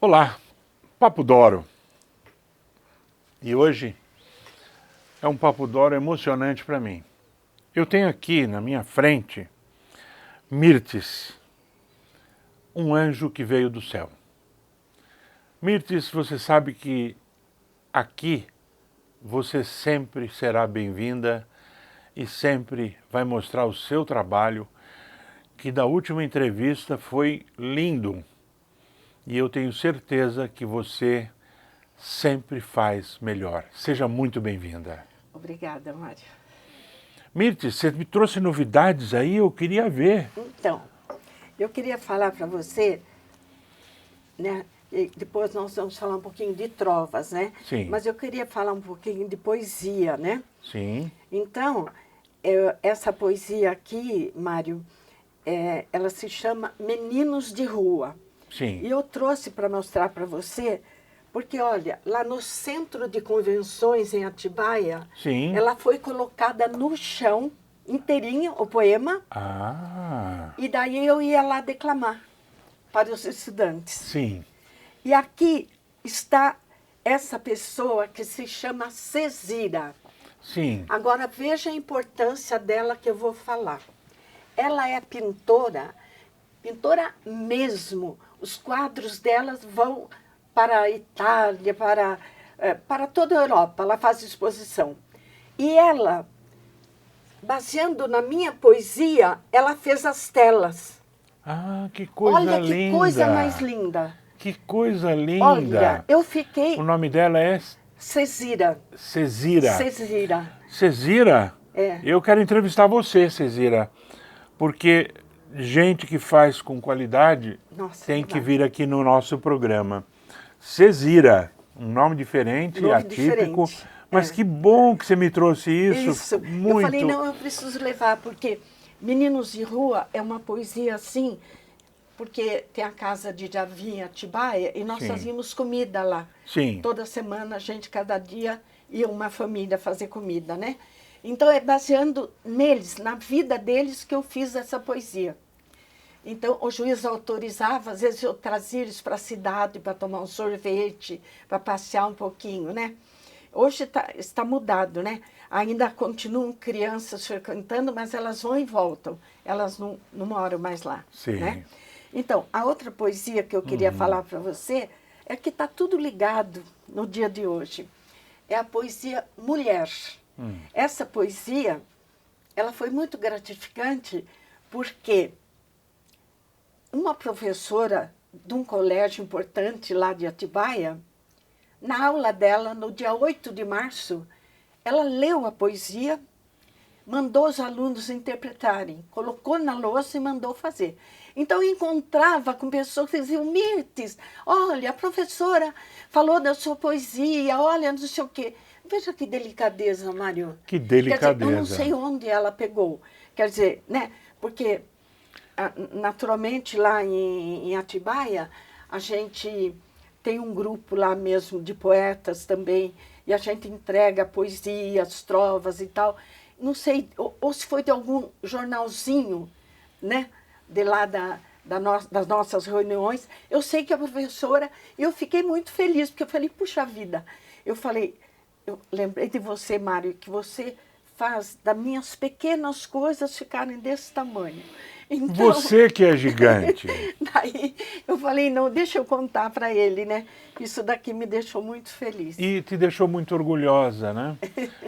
Olá, Papo Doro. E hoje é um Papo Doro emocionante para mim. Eu tenho aqui na minha frente Mirtes, um anjo que veio do céu. Mirtes, você sabe que aqui você sempre será bem-vinda e sempre vai mostrar o seu trabalho, que da última entrevista foi lindo. E eu tenho certeza que você sempre faz melhor. Seja muito bem-vinda. Obrigada, Mário. Mirtes, você me trouxe novidades aí, eu queria ver. Então, eu queria falar para você, né? E depois nós vamos falar um pouquinho de trovas, né? Sim. Mas eu queria falar um pouquinho de poesia, né? Sim. Então, essa poesia aqui, Mário, ela se chama Meninos de Rua. Sim. E eu trouxe para mostrar para você, porque, olha, lá no Centro de Convenções, em Atibaia, Sim. ela foi colocada no chão, inteirinho, o poema, Ah, e daí eu ia lá declamar para os estudantes. sim. E aqui está essa pessoa que se chama Cezira. Sim. Agora, veja a importância dela que eu vou falar. Ela é pintora mesmo. Os quadros delas vão para a Itália, para toda a Europa. Ela faz exposição. E ela, baseando na minha poesia, ela fez as telas. Ah, que coisa Olha linda. que coisa mais linda. Que coisa linda. Olha, eu fiquei... O nome dela é Cezira. Cezira. Cezira. Cezira? É. Eu quero entrevistar você, Cezira, porque gente que faz com qualidade Nossa, tem que verdade. vir aqui no nosso programa. Cezira, um nome diferente, Nome atípico, diferente, mas é. que bom que você me trouxe isso. Isso. Muito. Eu falei, não, eu preciso levar, porque Meninos de Rua é uma poesia assim, porque tem a casa de Javi em Atibaia e nós Sim. fazíamos comida lá. Sim. Toda semana, a gente, cada dia, ia uma família fazer comida, né? Então, é baseando neles, na vida deles, que eu fiz essa poesia. Então, o juiz autorizava, às vezes eu trazia eles para a cidade para tomar um sorvete, para passear um pouquinho, né? Hoje está mudado, né? Ainda continuam crianças frequentando, mas elas vão e voltam. Elas não moram mais lá, Sim. né? Então, a outra poesia que eu queria falar para você é que está tudo ligado no dia de hoje. É a poesia Mulher. Essa poesia, ela foi muito gratificante porque uma professora de um colégio importante lá de Atibaia, na aula dela, no dia 8 de março, ela leu a poesia, mandou os alunos interpretarem, colocou na louça e mandou fazer. Então, eu encontrava com pessoas que diziam, Mirtes, olha, a professora falou da sua poesia, olha, não sei o quê. Veja que delicadeza, Mário. Que delicadeza. Quer dizer, eu não sei onde ela pegou. Quer dizer, né, porque naturalmente lá em Atibaia, a gente tem um grupo lá mesmo de poetas também, e a gente entrega poesias, trovas e tal. Não sei, ou se foi de algum jornalzinho, né, de lá das nossas reuniões. Eu sei que a professora, e eu fiquei muito feliz, porque eu falei, puxa vida, eu lembrei de você, Mário, que você faz das minhas pequenas coisas ficarem desse tamanho. Então, Você que é gigante. Daí eu falei, não, deixa eu contar para ele, né? Isso daqui me deixou muito feliz. E te deixou muito orgulhosa, né?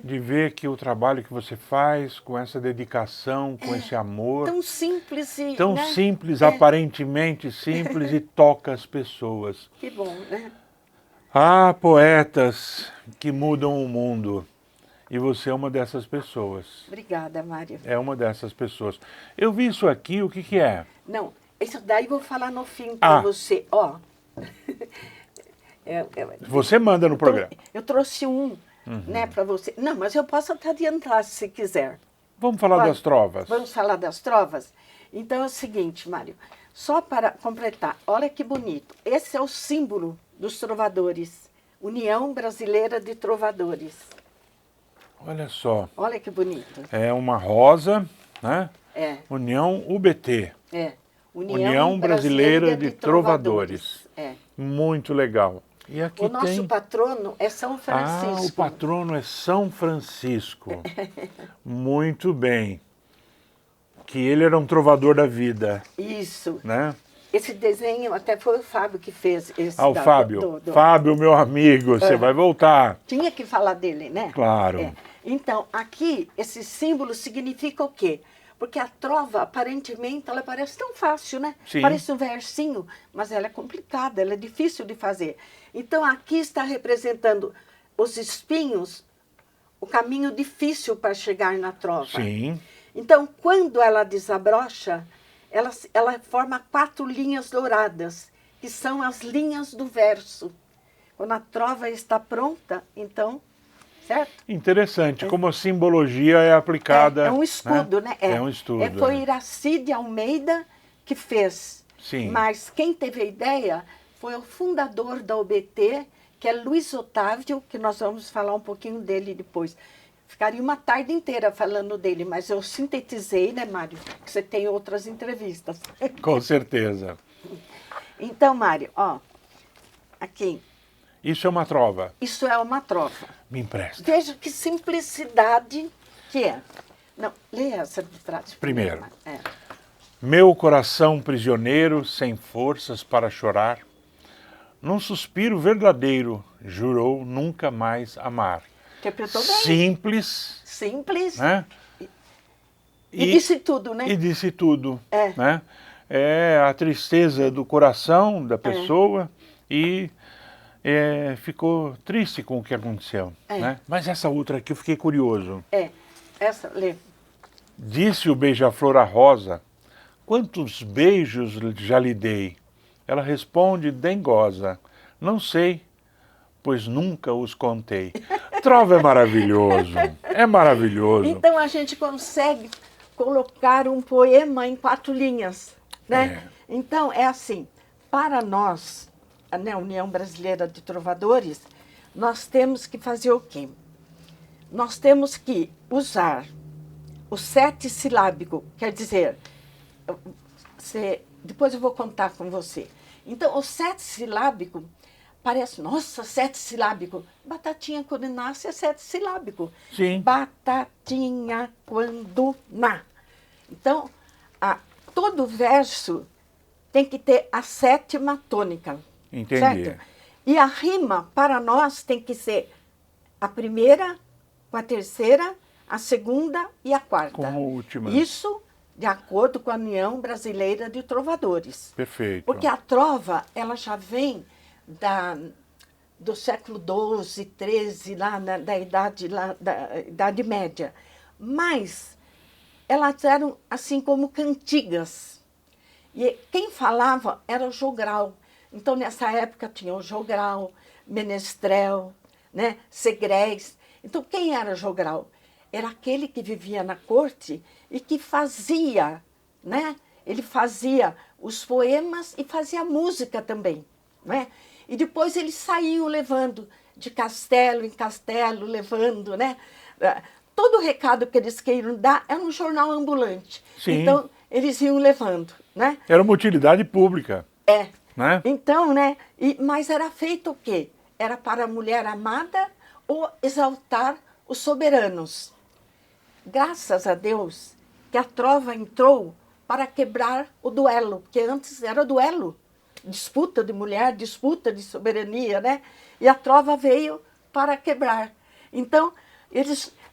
De ver que o trabalho que você faz, com essa dedicação, com esse amor, Tão simples e... tão né? simples, aparentemente simples, e toca as pessoas. Que bom, né? Há poetas que mudam o mundo, e você é uma dessas pessoas. Obrigada, Mário. É uma dessas pessoas. Eu vi isso aqui, o que que é? Não, isso daí eu vou falar no fim para você. Ó, Você manda no programa. eu trouxe um, né, para você. Não, mas eu posso até adiantar se quiser. Vamos falar Olha, das trovas. Vamos falar das trovas? Então é o seguinte, Mário, só para completar, olha que bonito. Esse é o símbolo dos trovadores, União Brasileira de Trovadores. Olha só. Olha que bonito. É uma rosa, né? É. União UBT. É. União Brasileira de Trovadores. É. Muito legal. E aqui O nosso patrono é São Francisco. Ah, o patrono é São Francisco. Muito bem. Que ele era um trovador da vida. Isso. Né? Esse desenho até foi o Fábio que fez. O Fábio. Fábio, meu amigo, você vai voltar. Tinha que falar dele, né? Claro. É. Então, aqui, esse símbolo significa o quê? Porque a trova, aparentemente, ela parece tão fácil, né? Sim. Parece um versinho, mas ela é complicada, ela é difícil de fazer. Então, aqui está representando os espinhos, o caminho difícil para chegar na trova. Sim. Então, quando ela desabrocha, ela forma 4 linhas douradas, que são as linhas do verso. Quando a trova está pronta, então, certo? Interessante, como a simbologia é aplicada. É um escudo, né? É um estudo. Foi Iraci de Almeida que fez. Sim. Mas quem teve a ideia foi o fundador da UBT, que é Luiz Otávio, que nós vamos falar um pouquinho dele depois. Ficaria uma tarde inteira falando dele, mas eu sintetizei, né, Mário? Que você tem outras entrevistas. Com certeza. Então, Mário, ó, aqui. Isso é uma trova. Isso é uma trova. Me empresta. Veja que simplicidade que é. Não, leia essa de trás. Primeiro. É. Meu coração prisioneiro, sem forças para chorar, num suspiro verdadeiro, jurou nunca mais amar. Interpretou bem. Simples. Simples. Né? E disse tudo, né? E disse tudo. É. Né? É a tristeza do coração da pessoa e ficou triste com o que aconteceu. Né? Mas essa outra aqui eu fiquei curioso. Essa, lê. Disse o beija-flor à rosa, quantos beijos já lhe dei? Ela responde dengosa, não sei, pois nunca os contei. Trova é maravilhoso, é maravilhoso. Então a gente consegue colocar um poema em 4 linhas, né? Então é assim, para nós, a União Brasileira de Trovadores, nós temos que fazer o quê? Nós temos que usar o 7-silábico, quer dizer, depois eu vou contar com você. Então, o 7-silábico parece, nossa, 7-silábico. Batatinha quando nasce é 7-silábico. Sim. Batatinha quando na. Então, todo verso tem que ter a 7ª tônica. Entendi. Certo? E a rima, para nós, tem que ser a primeira com a terceira, a segunda e a 4ª. Com a última. Isso de acordo com a União Brasileira de Trovadores. Perfeito. Porque a trova, ela já vem do século XII, XIII, da Idade Média. Mas elas eram assim como cantigas. E quem falava era o jogral. Então, nessa época, tinha o jogral, menestrel, né, segrés. Então, quem era jogral? Era aquele que vivia na corte e que fazia, né? Ele fazia os poemas e fazia música também, né? E depois eles saíam levando de castelo em castelo, levando, né? Todo o recado que eles queiram dar era um jornal ambulante. Sim. Então, eles iam levando, né? Era uma utilidade pública. Né? Então, né? Mas era feito o quê? Era para a mulher amada ou exaltar os soberanos. Graças a Deus que a trova entrou para quebrar o duelo, porque antes era duelo, disputa de mulher, disputa de soberania, né? E a trova veio para quebrar. Então,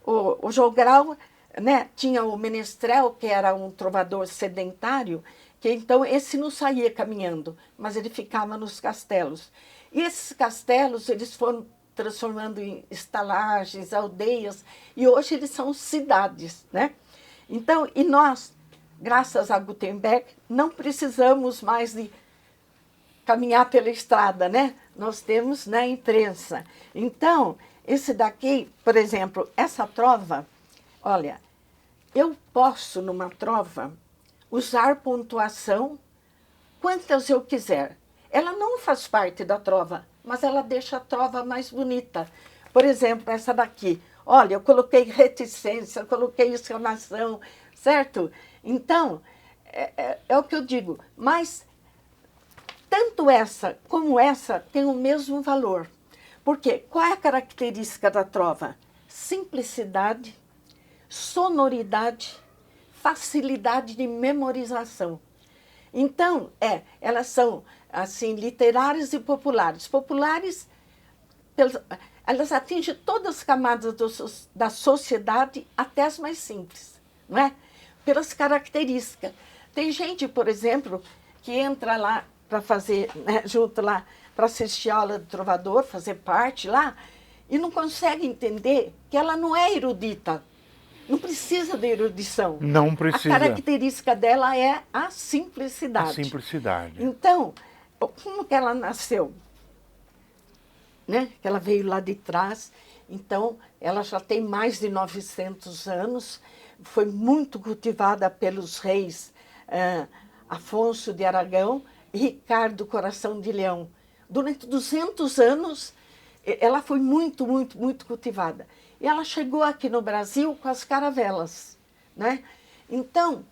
o jogral, né, tinha o menestrel, que era um trovador sedentário, que então esse não saía caminhando, mas ele ficava nos castelos. E esses castelos, eles foram transformando em estalagens, aldeias, e hoje eles são cidades, né? Então, e nós, graças a Gutenberg, não precisamos mais de caminhar pela estrada, né? Nós temos na imprensa. Então, esse daqui, por exemplo, essa trova, olha, eu posso, numa trova, usar pontuação quantas eu quiser. Ela não faz parte da trova, mas ela deixa a trova mais bonita. Por exemplo, essa daqui. Olha, eu coloquei reticência, eu coloquei exclamação, certo? Então, é o que eu digo, mas tanto essa como essa tem o mesmo valor. Porque qual é a característica da trova? Simplicidade, sonoridade, facilidade de memorização. Então, elas são assim literárias e populares. Populares, elas atingem todas as camadas da sociedade, até as mais simples, não é? Pelas características. Tem gente, por exemplo, que entra lá para fazer, né, junto lá, para assistir a aula de trovador, fazer parte lá, e não consegue entender que ela não é erudita. Não precisa de erudição. Não precisa. A característica dela é a simplicidade. A simplicidade. Então, como que ela nasceu? Né? Que ela veio lá de trás, então ela já tem mais de 900 anos, foi muito cultivada pelos reis Afonso de Aragão e Ricardo Coração de Leão. Durante 200 anos, ela foi muito, muito, muito cultivada. E ela chegou aqui no Brasil com as caravelas, né? Então,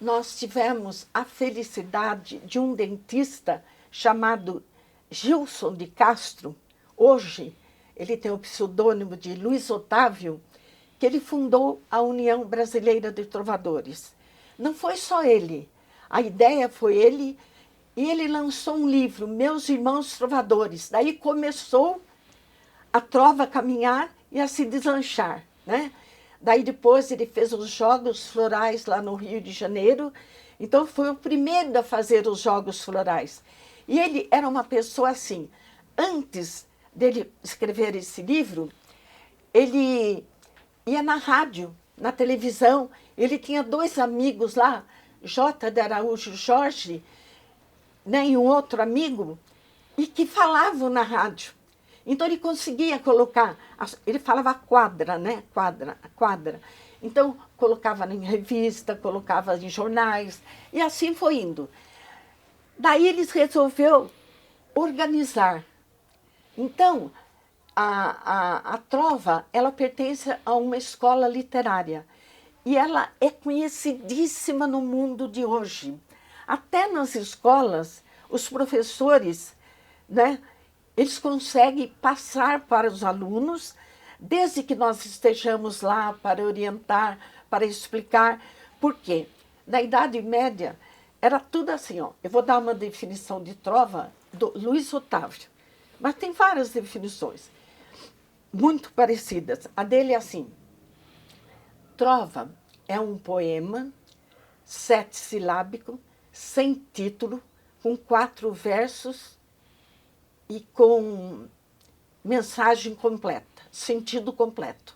nós tivemos a felicidade de um dentista chamado Gilson de Castro. Hoje, ele tem o pseudônimo de Luiz Otávio, que ele fundou a União Brasileira de Trovadores. Não foi só ele. A ideia foi ele, e ele lançou um livro, Meus Irmãos Trovadores. Daí começou a trova a caminhar e a se deslanchar, né? Daí depois ele fez os Jogos Florais lá no Rio de Janeiro. Então foi o primeiro a fazer os Jogos Florais. E ele era uma pessoa assim, antes dele escrever esse livro, ele ia na rádio, na televisão, ele tinha 2 amigos lá, J. de Araújo Jorge, né, e um outro amigo, e que falavam na rádio. Então ele conseguia colocar, ele falava quadra, né? Quadra. Então colocava em revista, colocava em jornais, e assim foi indo. Daí eles resolveu organizar. Então, a trova, ela pertence a uma escola literária. E ela é conhecidíssima no mundo de hoje. Até nas escolas, os professores, né? Eles conseguem passar para os alunos, desde que nós estejamos lá para orientar, para explicar. Por quê? Na Idade Média, era tudo assim, ó. Eu vou dar uma definição de trova do Luiz Otávio, mas tem várias definições, muito parecidas. A dele é assim: trova é um poema 7-silábico, sem título, com 4 versos, e com mensagem completa, sentido completo.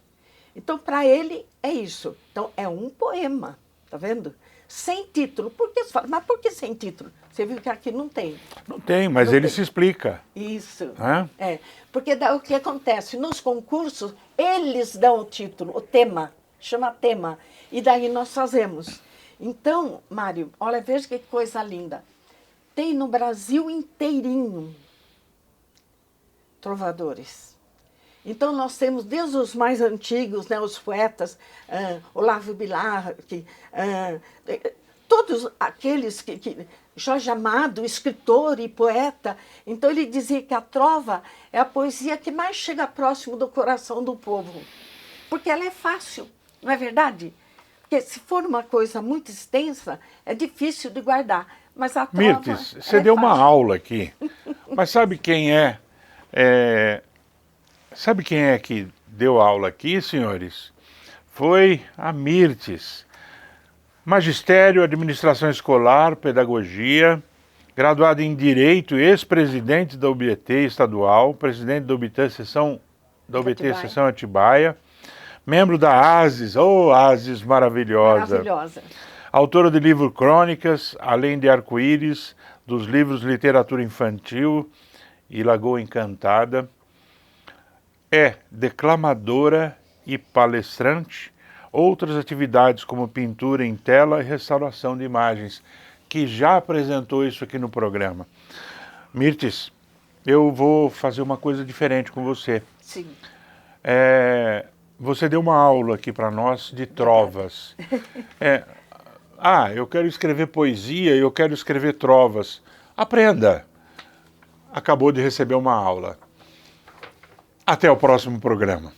Então, para ele, é isso. Então, é um poema, tá vendo? Sem título. Por que você fala? Mas por que sem título? Você viu que aqui não tem. Não tem, mas ele se explica. Isso. É? Porque o que acontece? Nos concursos, eles dão o título, o tema, chama tema. E daí nós fazemos. Então, Mário, olha, veja que coisa linda. Tem no Brasil inteirinho trovadores. Então, nós temos desde os mais antigos, né, os poetas, Olavo Bilac, todos aqueles que Jorge Amado, escritor e poeta. Então, ele dizia que a trova é a poesia que mais chega próximo do coração do povo, porque ela é fácil, não é verdade? Porque se for uma coisa muito extensa, é difícil de guardar. Mas a trova, Mirtes, você deu uma aula aqui, mas sabe quem é? Sabe quem é que deu aula aqui, senhores? Foi a Mirtes. Magistério, Administração Escolar, Pedagogia, graduada em Direito, ex-presidente da UBT estadual, presidente da UBT Seção Atibaia, membro da ASES, ASES maravilhosa. Maravilhosa. Autora de livro Crônicas, além de Arco-Íris, dos livros Literatura Infantil e Lagoa Encantada. É declamadora e palestrante, outras atividades como pintura em tela e restauração de imagens, que já apresentou isso aqui no programa. Mirtes, eu vou fazer uma coisa diferente com você. Sim. Você deu uma aula aqui para nós de trovas. Ah, eu quero escrever poesia, eu quero escrever trovas. Aprenda. Acabou de receber uma aula. Até o próximo programa.